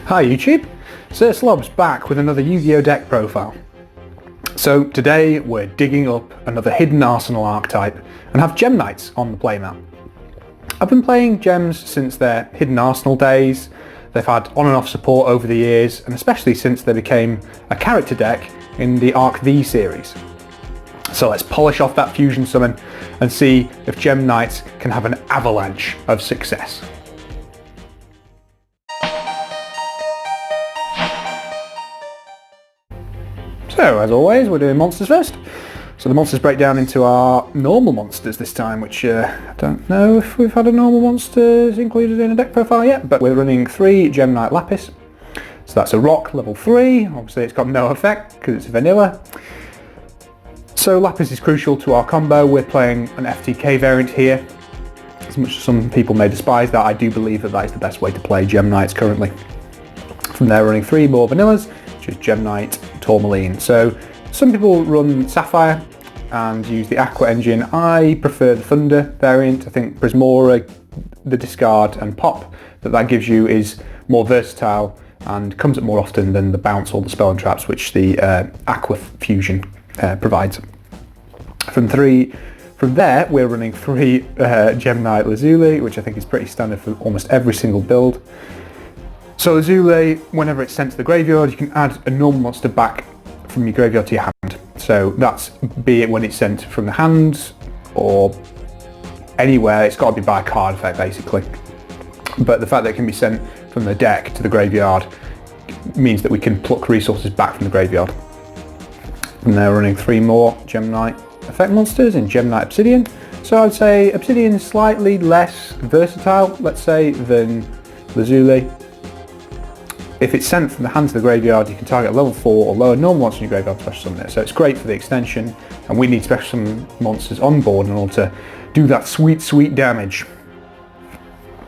Hi YouTube, Sir Slob's back with another Yu-Gi-Oh deck profile. So today we're digging up another hidden arsenal archetype and have Gem-Knights on the playmat. I've been playing Gems since their hidden arsenal days. They've had on and off support over the years, and especially since they became a character deck in the Arc V series. So let's polish off that fusion summon and see if Gem-Knights can have an avalanche of success. So, as always, we're doing monsters first. So the monsters break down into our normal monsters this time, which I don't know if we've had a normal monsters included in a deck profile yet, but we're running 3 Gem-Knight Lapis. So that's a rock, level 3. Obviously it's got no effect because it's vanilla. So Lapis is crucial to our combo. We're playing an FTK variant here. As much as some people may despise that, I do believe that that is the best way to play Gem-Knights currently. From there, running 3 more vanillas, which is Gem-Knight Tourmaline. So some people run Sapphire and use the Aqua engine. I prefer the Thunder variant. I think Prismaura, the discard and pop that gives you is more versatile and comes up more often than the bounce or the spell and traps which the Aqua fusion provides. From there we're running 3 Gem-Knight Lazuli, which I think is pretty standard for almost every single build. So Lazuli, whenever it's sent to the graveyard, you can add a normal monster back from your graveyard to your hand. So that's be it when it's sent from the hand or anywhere, it's got to be by a card effect basically. But the fact that it can be sent from the deck to the graveyard means that we can pluck resources back from the graveyard. And they're running 3 more Gem-Knight effect monsters in Gem-Knight Obsidian. So I'd say Obsidian is slightly less versatile, let's say, than Lazuli. If it's sent from the hand to the graveyard, you can target a level 4 or lower normal monster in your graveyard to special summon it. So it's great for the extension, and we need special summon monsters on board in order to do that sweet, sweet damage.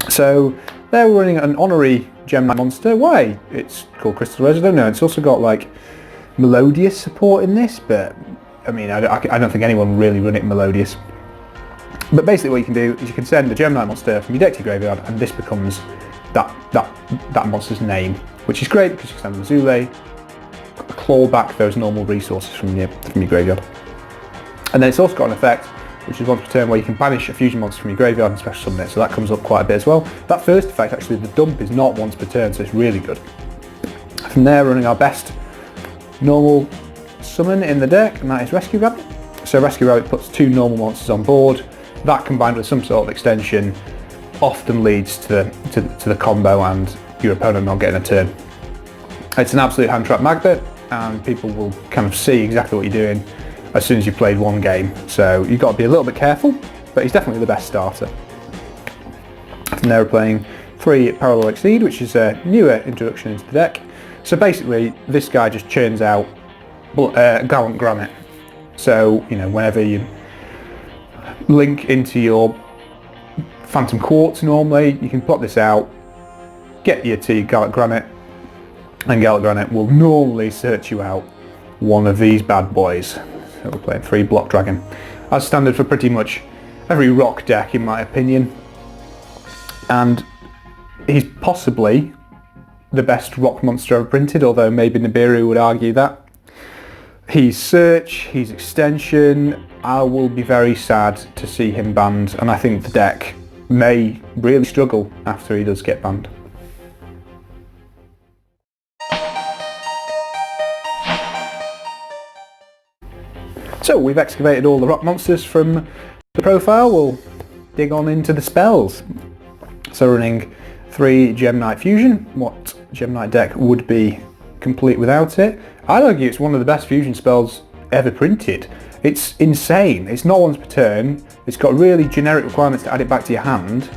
So they're running an honorary Gem-Knight monster. Why? It's called Crystal Rose, I don't know. It's also got like Melodious support in this, but I mean, I don't think anyone really run it Melodious. But basically what you can do is you can send a Gem-Knight monster from your deck to your graveyard, and this becomes that monster's name, which is great because you can send Lazuli, claw back those normal resources from your graveyard. And then it's also got an effect, which is once per turn, where you can banish a fusion monster from your graveyard and special summon it, so that comes up quite a bit as well. That first effect, actually, the dump is not once per turn, so it's really good. From there, running our best normal summon in the deck, and that is Rescue Rabbit. So Rescue Rabbit puts 2 normal monsters on board. That combined with some sort of extension often leads to the combo and your opponent not getting a turn. It's an absolute hand trap magnet, and people will kind of see exactly what you're doing as soon as you've played one game. So you've got to be a little bit careful, but he's definitely the best starter. From there we're playing 3 Parallel Exceed, which is a newer introduction into the deck. So basically this guy just churns out Gallant Granite. So, you know, whenever you link into your Phantom Quartz normally, you can plot this out, get your Gallant Granite, and Gallant Granite will normally search you out one of these bad boys. So we're playing 3 Block Dragon, as standard for pretty much every rock deck in my opinion. And he's possibly the best rock monster ever printed, although maybe Nibiru would argue that. He's search, he's extension. I will be very sad to see him banned, and I think the deck may really struggle after he does get banned. So we've excavated all the rock monsters from the profile. We'll dig on into the spells. So running 3 Gem-Knight Fusion. What Gem-Knight deck would be complete without it? I'd argue it's one of the best fusion spells ever printed. It's insane. It's not once per turn. It's got really generic requirements to add it back to your hand,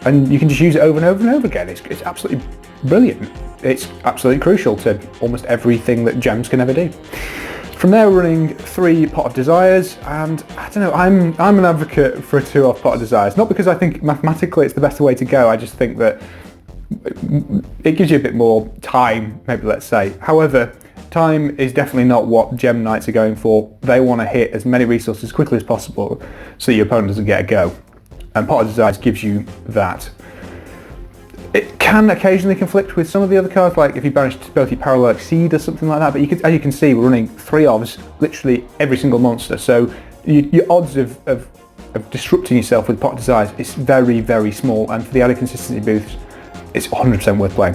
and you can just use it over and over and over again. It's absolutely brilliant. It's absolutely crucial to almost everything that gems can ever do. From there, we're running 3 Pot of Desires, and I don't know, I'm an advocate for a 2-off Pot of Desires. Not because I think mathematically it's the best way to go, I just think that it gives you a bit more time, maybe, let's say. However, time is definitely not what Gem-Knights are going for. They want to hit as many resources as quickly as possible so your opponent doesn't get a go. And Pot of Desires gives you that. It can occasionally conflict with some of the other cards, like if you banish both your Parallel Exceed or something like that, but as you can see, we're running 3 ofs literally every single monster, so your odds of disrupting yourself with Pocket Desires is very, very small, and for the added consistency boosts, it's 100% worth playing.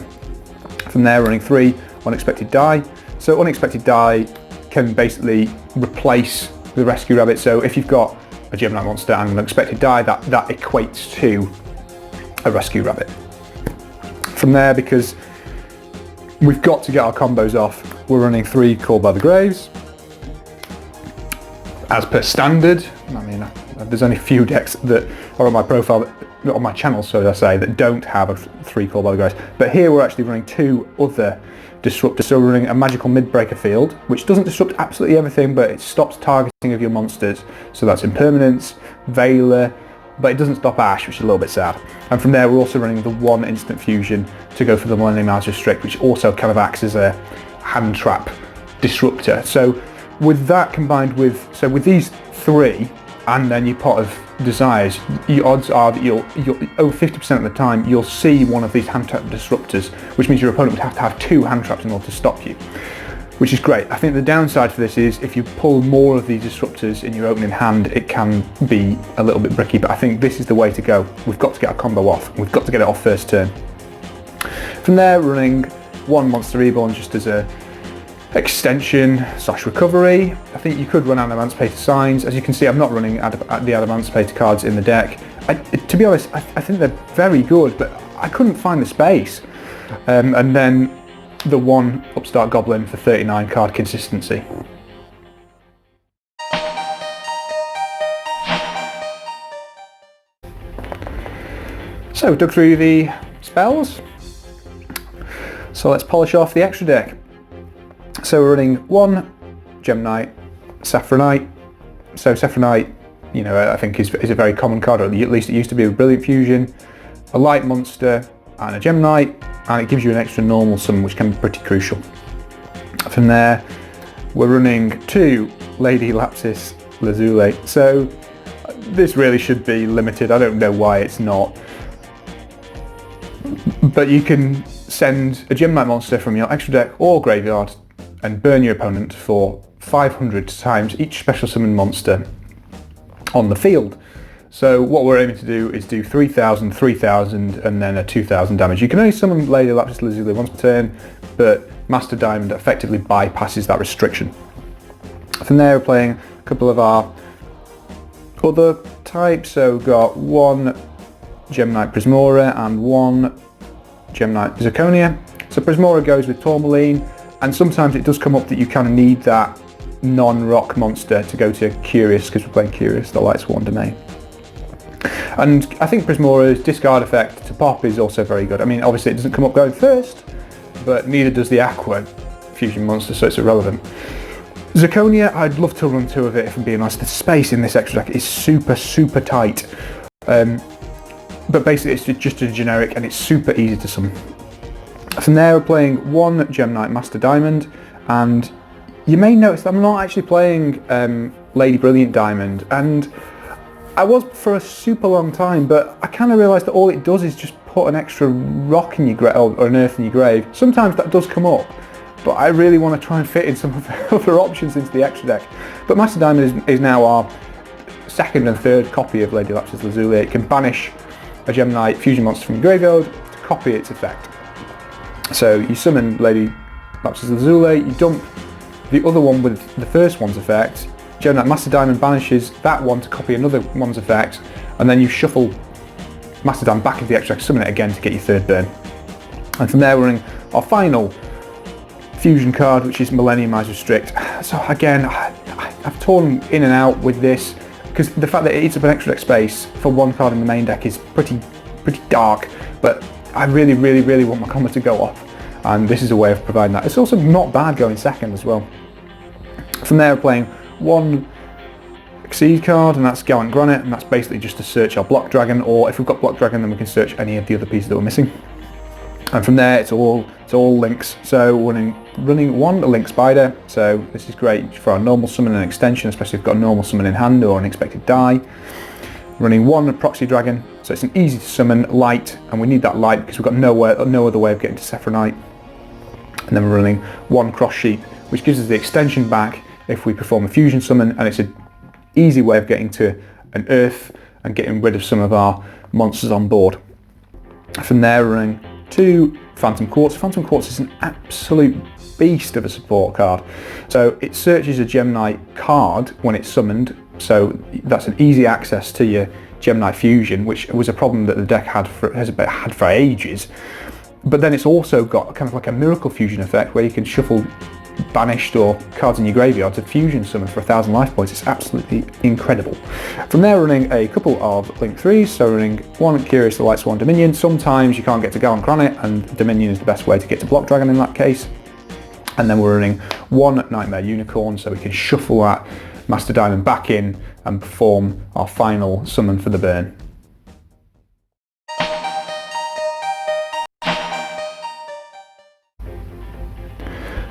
From there, running 3 Unexpected Dai. So Unexpected Dai can basically replace the Rescue Rabbit, so if you've got a Gem-Knight monster and an Unexpected Dai, that equates to a Rescue Rabbit. From there, because we've got to get our combos off, we're running 3 Called by the Graves. As per standard, I mean, there's only a few decks that are on my profile, on my channel, so to say, that don't have a 3 Called by the Graves. But here we're actually running 2 other disruptors. So we're running a Magical Midbreaker Field, which doesn't disrupt absolutely everything, but it stops targeting of your monsters. So that's Impermanence, Veiler, but it doesn't stop Ash, which is a little bit sad. And from there, we're also running the 1 Instant Fusion to go for the Millennium-eyes Restrict, which also kind of acts as a hand trap disruptor. So with that combined with, with these 3, and then your Pot of Desires, your odds are that you'll over 50% of the time, you'll see one of these hand trap disruptors, which means your opponent would have to have 2 hand traps in order to stop you, which is great. I think the downside for this is if you pull more of these disruptors in your opening hand, it can be a little bit bricky, but I think this is the way to go. We've got to get our combo off. We've got to get it off first turn. From there, running 1 Monster Reborn just as a extension / recovery. I think you could run Emancipator Signs. As you can see, I'm not running the Emancipator cards in the deck. To be honest, I think they're very good, but I couldn't find the space. And then the 1 Upstart Goblin for 39 card consistency. So we dug through the spells. So let's polish off the extra deck. So we're running 1 Gem-Knight Seraphinite. So Seraphinite, you know, I think is a very common card, or at least it used to be, with Brilliant Fusion, a light monster and a Gem-Knight, and it gives you an extra normal summon, which can be pretty crucial. From there, we're running 2 Lady Lapis Lazuli. So this really should be limited. I don't know why it's not. But you can send a Gem-Knight monster from your extra deck or graveyard and burn your opponent for 500 times each special summon monster on the field. So what we're aiming to do is do 3,000, 3,000 and then a 2,000 damage. You can only summon Lady Lapis Lazuli once per turn, but Master Diamond effectively bypasses that restriction. From there, we're playing a couple of our other types. So we've got 1 Gem-Knight Prismaura and 1 Gem-Knight Zirconia. So Prismaura goes with Tourmaline, and sometimes it does come up that you kind of need that non-rock monster to go to Curious, because we're playing Curious, the Lightsworn domain. And I think Prismaura's discard effect to pop is also very good. I mean, obviously it doesn't come up going first, but neither does the Aqua fusion monster, so it's irrelevant. Zirconia, I'd love to run 2 of it, if I'm being honest. The space in this extra deck is super, super tight. But basically it's just a generic and it's super easy to summon. From there, we're playing 1 Gem-Knight Master Diamond, and you may notice that I'm not actually playing Lady Brilliant Diamond, and I was for a super long time, but I kind of realised that all it does is just put an extra rock in your grave, or an earth in your grave. Sometimes that does come up, but I really want to try and fit in some of the other options into the extra deck. But Master Diamond is now our 2nd and 3rd copy of Lady Lapis Lazuli. It can banish a Gem-Knight fusion monster from your graveyard to copy its effect. So you summon Lady Lapis Lazuli, you dump the other one with the first one's effect, Gem-Knight Master Diamond banishes that one to copy another one's effect, and then you shuffle Master Diamond back into the extra deck, summon it again to get your 3rd burn. And from there we're in our final fusion card, which is Millennium-eyes Restrict. So again, I've torn in and out with this, because the fact that it eats up an extra deck space for 1 card in the main deck is pretty dark, but I really, really, really want my combo to go off, and this is a way of providing that. It's also not bad going 2nd as well. From there, we're playing 1 Exceed card, and that's Gallant Granite, and that's basically just to search our Block Dragon, or if we've got Block Dragon, then we can search any of the other pieces that we're missing. And from there, it's all links. So we're running 1 Link Spider, so this is great for our normal summon and extension, especially if we've got a normal summon in hand or Unexpected Dai. running one Proxy Dragon, so it's an easy to summon light, and we need that light because we've got no other way of getting to Seraphinite. And then we're running one Cross Sheep, which gives us the extension back if we perform a fusion summon, and it's an easy way of getting to an Earth and getting rid of some of our monsters on board. From there, we're running two Phantom Quartz. Phantom Quartz is an absolute beast of a support card. So it searches a Gem-Knight card when it's summoned, so that's an easy access to your Gem-Knight Fusion, which was a problem that the deck had for ages. But then it's also got kind of like a Miracle Fusion effect where you can shuffle banished or cards in your graveyard to fusion summon for 1,000 life points. It's absolutely incredible. From there, running a couple of Link 3s, so running one Curious the Lightsworn Dominion. Sometimes you can't get to Gallant Granite, and Dominion is the best way to get to Block Dragon in that case. And then we're running one Knightmare Unicorn, so we can shuffle that Master Diamond back in and perform our final summon for the burn.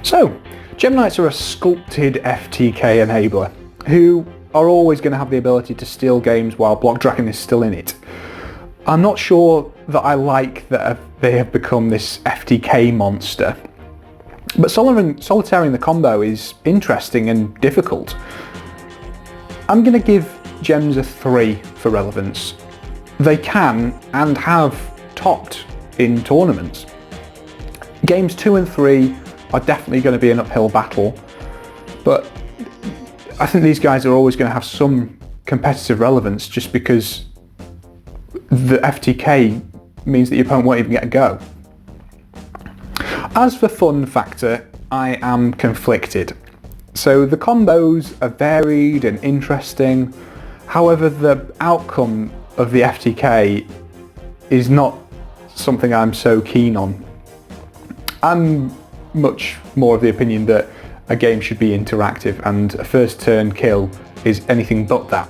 So, Gem-Knights are a sculpted FTK enabler who are always going to have the ability to steal games while Block Dragon is still in it. I'm not sure that I like that they have become this FTK monster, but solitaring the combo is interesting and difficult. I'm going to give Gems a 3 for relevance. They can and have topped in tournaments. Games 2 and 3 are definitely going to be an uphill battle, but I think these guys are always going to have some competitive relevance just because the FTK means that your opponent won't even get a go. As for fun factor, I am conflicted. So the combos are varied and interesting, however the outcome of the FTK is not something I'm so keen on. I'm much more of the opinion that a game should be interactive, and a first turn kill is anything but that.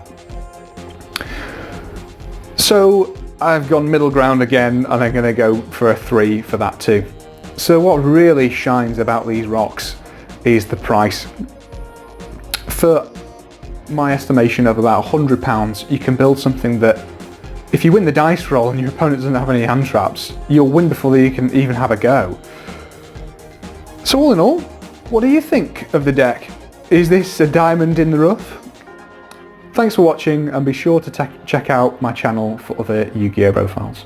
So I've gone middle ground again, and I'm going to go for a 3 for that too. So what really shines about these rocks is the price. For my estimation of about £100, you can build something that, if you win the dice roll and your opponent doesn't have any hand traps, you'll win before you can even have a go. So all in all, what do you think of the deck? Is this a diamond in the rough? Thanks for watching, and be sure to check out my channel for other Yu-Gi-Oh profiles.